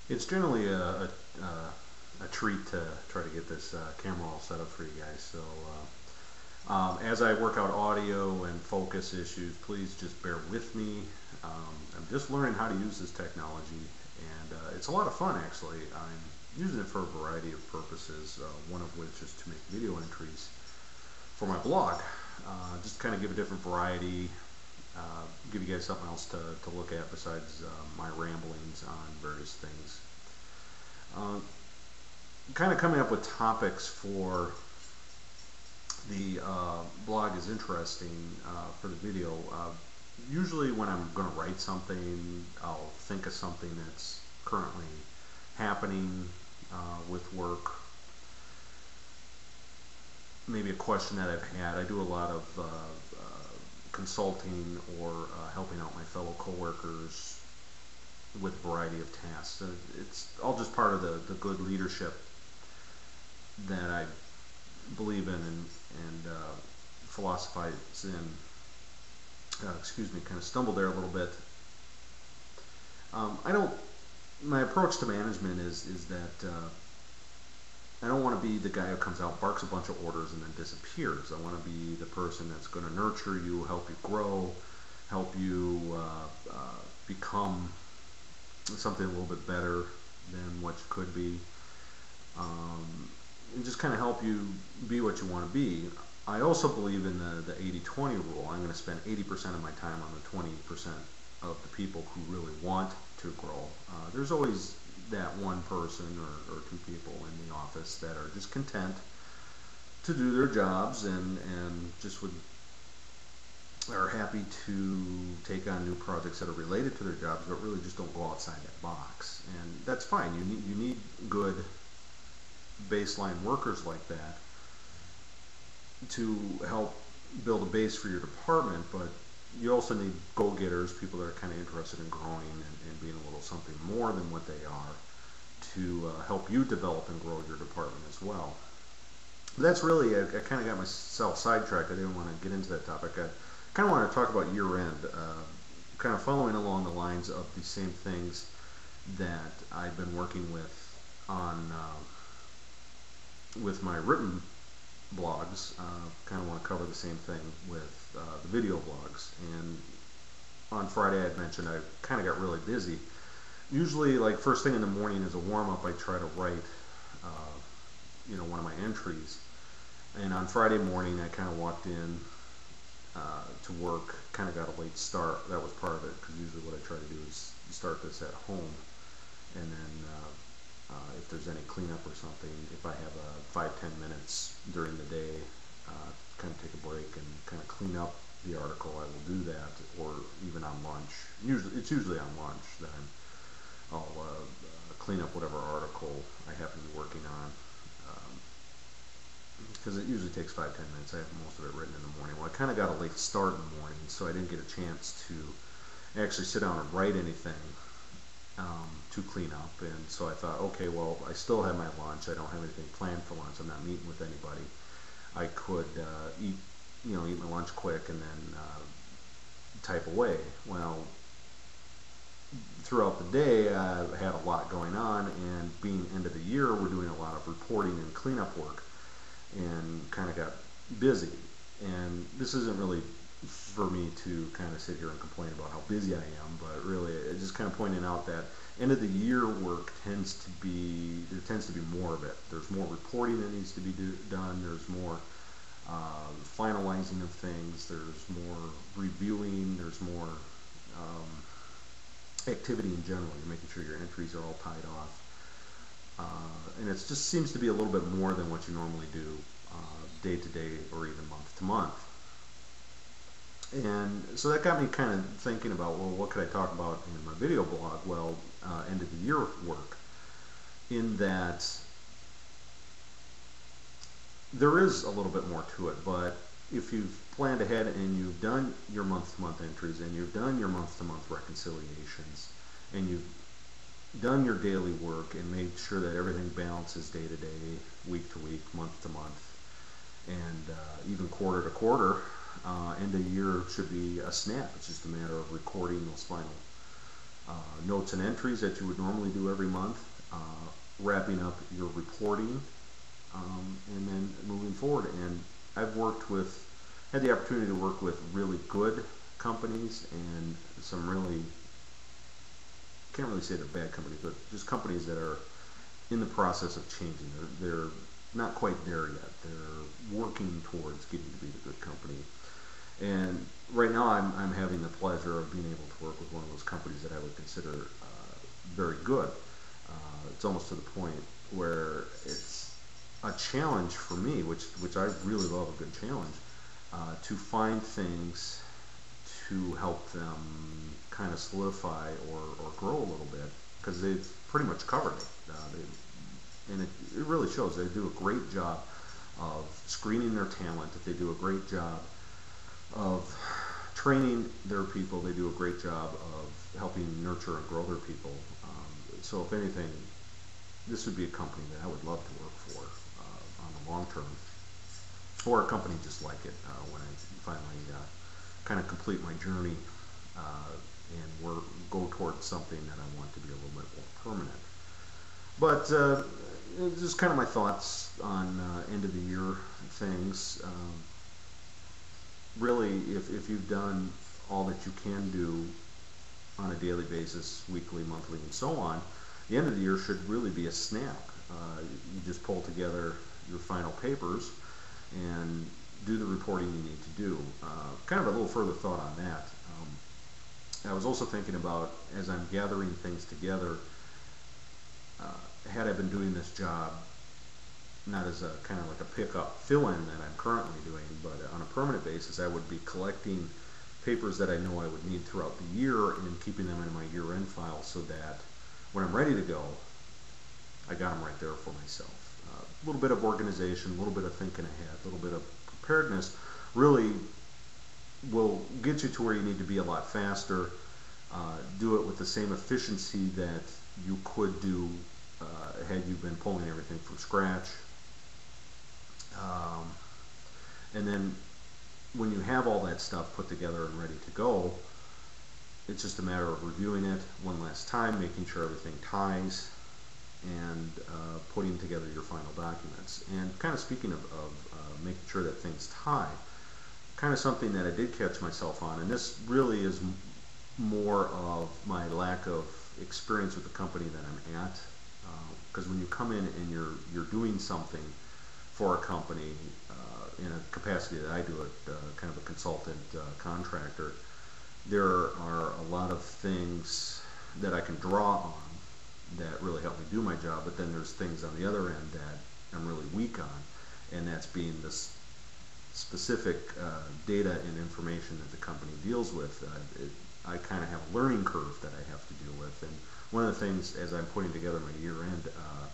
It's generally a treat to try to get this camera all set up for you guys. So as I work out audio and focus issues, please just bear with me. I'm just learning how to use this technology, and it's a lot of fun actually. I'm using it for a variety of purposes, one of which is to make video entries for my blog. Just kind of give a different variety, give you guys something else to look at besides my ramblings on various things. Uh, Kind of coming up with topics for the blog is interesting for the video. Usually when I'm going to write something, I'll think of something that's currently happening with work, maybe a question that I've had. I do a lot of consulting or helping out my fellow coworkers with a variety of tasks. So it's all just part of the good leadership that I believe in and philosophize in. Excuse me, kind of stumbled there a little bit. I don't. My approach to management is that I don't want to be the guy who comes out, barks a bunch of orders, and then disappears. I want to be the person that's going to nurture you, help you grow, help you become something a little bit better than what you could be, and just kind of help you be what you want to be. I also believe in the 80-20 rule. I'm going to spend 80% of my time on the 20% of the people who really want to grow. There's always that one person or two people in the office that are just content to do their jobs and just would are happy to take on new projects that are related to their jobs, but really just don't go outside that box. And that's fine. You need good baseline workers like that to help build a base for your department, but you also need go-getters, people that are kind of interested in growing and being a little something more than what they are to help you develop and grow your department as well. But that's really, I kind of got myself sidetracked. I didn't want to get into that topic. I kind of want to talk about year-end, kind of following along the lines of the same things that I've been working with my written blogs. Kind of want to cover the same thing with the video blogs. And on Friday I had mentioned I kind of got really busy. Usually, like first thing in the morning as a warm-up, I try to write one of my entries. And on Friday morning I kind of walked in to work, kind of got a late start. That was part of it, because usually what I try to do is start this at home, and then if there's any cleanup or something, if I have 5-10 minutes during the day, kind of take a break and kind of clean up the article, I will do that, or even on lunch. It's usually on lunch that I'll clean up whatever article I happen to be working on, because it usually takes 5-10 minutes. I have most of it written in the morning. Well, I kind of got a late start in the morning, so I didn't get a chance to actually sit down and write anything to clean up. And so I thought, okay, well, I still have my lunch. I don't have anything planned for lunch. I'm not meeting with anybody. I could eat my lunch quick and then type away. Well, throughout the day, I've had a lot going on, and being end of the year, we're doing a lot of reporting and cleanup work, and kind of got busy. And this isn't really for me to kind of sit here and complain about how busy I am, but really it's just kind of pointing out that end of the year work tends to be more of it. There's more reporting that needs to be done. There's more finalizing of things. There's more reviewing. There's more activity in general. You're making sure your entries are all tied off. And it just seems to be a little bit more than what you normally do day to day or even month to month. And so that got me kind of thinking about, well, what could I talk about in my video blog? Well, end of the year work, in that there is a little bit more to it, but if you've planned ahead and you've done your month-to-month entries and you've done your month-to-month reconciliations and you've done your daily work and made sure that everything balances day to day, week to week, month to month, and even quarter to quarter, end of the year should be a snap. It's just a matter of recording those final notes and entries that you would normally do every month, wrapping up your reporting, and then moving forward. And I've had the opportunity to work with really good companies and some really, can't really say they're bad companies, but just companies that are in the process of changing. They're not quite there yet. They're working towards getting to be the good company. And right now I'm having the pleasure of being able to work with one of those companies that I would consider very good. It's almost to the point where it's a challenge for me, which I really love a good challenge, to find things to help them kind of solidify or grow a little bit, because they've pretty much covered it. And it really shows. They do a great job of screening their talent. They do a great job of training their people. They do a great job of helping nurture and grow their people. So if anything, this would be a company that I would love to work for on the long term, or a company just like it when I finally kind of complete my journey and go towards something that I want to be a little bit more permanent. But just kind of my thoughts on end of the year things. Really, if you've done all that you can do on a daily basis, weekly, monthly, and so on, the end of the year should really be a snap. You just pull together your final papers and do the reporting you need to do. Kind of a little further thought on that. I was also thinking about, as I'm gathering things together, had I been doing this job not as a kind of like a pickup fill-in that I'm currently doing, but on a permanent basis, I would be collecting papers that I know I would need throughout the year and keeping them in my year-end file, so that when I'm ready to go, I got them right there for myself. A little bit of organization, a little bit of thinking ahead, a little bit of preparedness really will get you to where you need to be a lot faster. Do it with the same efficiency that you could do had you been pulling everything from scratch. And then when you have all that stuff put together and ready to go, it's just a matter of reviewing it one last time, making sure everything ties, and putting together your final documents. And kind of speaking of making sure that things tie, kind of something that I did catch myself on, and this really is more of my lack of experience with the company that I'm at, because when you come in and you're doing something for a company in a capacity that I do it, kind of a consultant contractor, there are a lot of things that I can draw on that really help me do my job, but then there's things on the other end that I'm really weak on, and that's being this specific data and information that the company deals with. I kind of have a learning curve that I have to deal with, and one of the things as I'm putting together my year-end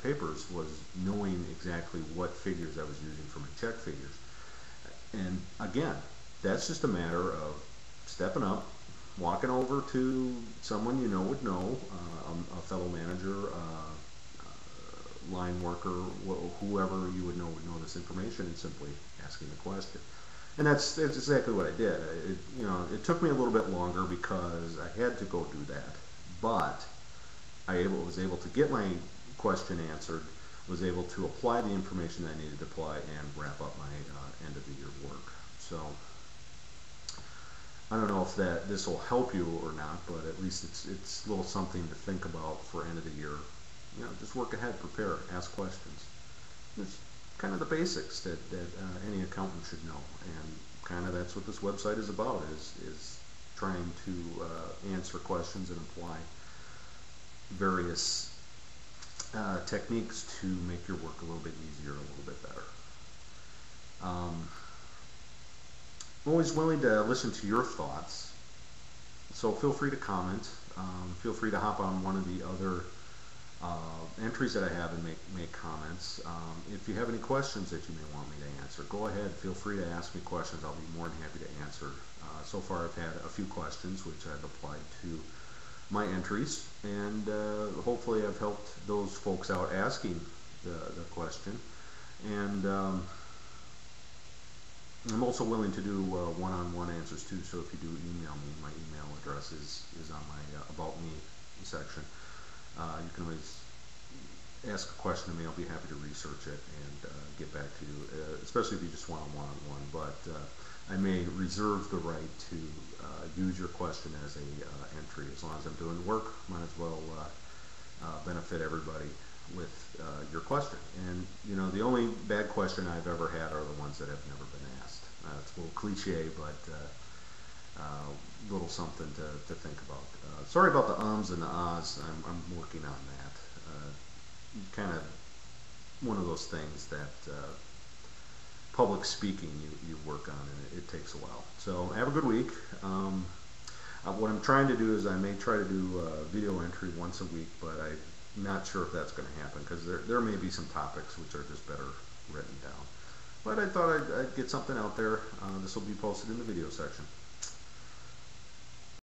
papers was knowing exactly what figures I was using for my check figures. And again, that's just a matter of stepping up, walking over to someone you know would know, a fellow manager, line worker, whoever you would know this information, and simply asking the question. And that's exactly what I did. It took me a little bit longer because I had to go do that, but I was able to get my question answered, was able to apply the information I needed to apply, and wrap up my end of the year work. So I don't know if this will help you or not, but at least it's a little something to think about for end of the year. Just work ahead, prepare, ask questions. It's kind of the basics that any accountant should know, and kind of that's what this website is about, is trying to answer questions and apply various techniques to make your work a little bit easier, a little bit better. I'm always willing to listen to your thoughts, so feel free to comment. Feel free to hop on one of the other entries that I have and make comments. If you have any questions that you may want me to answer, go ahead, feel free to ask me questions. I'll be more than happy to answer. So far I've had a few questions which I've applied to my entries, and hopefully I've helped those folks out asking the question. And I'm also willing to do one-on-one answers too, so if you do email me, my email address is on my About Me section. You can always ask a question to me. I'll be happy to research it and get back to you, especially if you just want a one-on-one. But I may reserve the right to use your question as a entry. As long as I'm doing work, might as well benefit everybody with your question. And you know, the only bad question I've ever had are the ones that have never been asked. It's a little cliche, but little something to think about. Sorry about the ums and the ahs. I'm working on that. Kind of one of those things that public speaking you work on, and it takes a while. So have a good week. What I'm trying to do is I may try to do video entry once a week, but I'm not sure if that's going to happen because there may be some topics which are just better written down. But I thought I'd get something out there. This will be posted in the video section.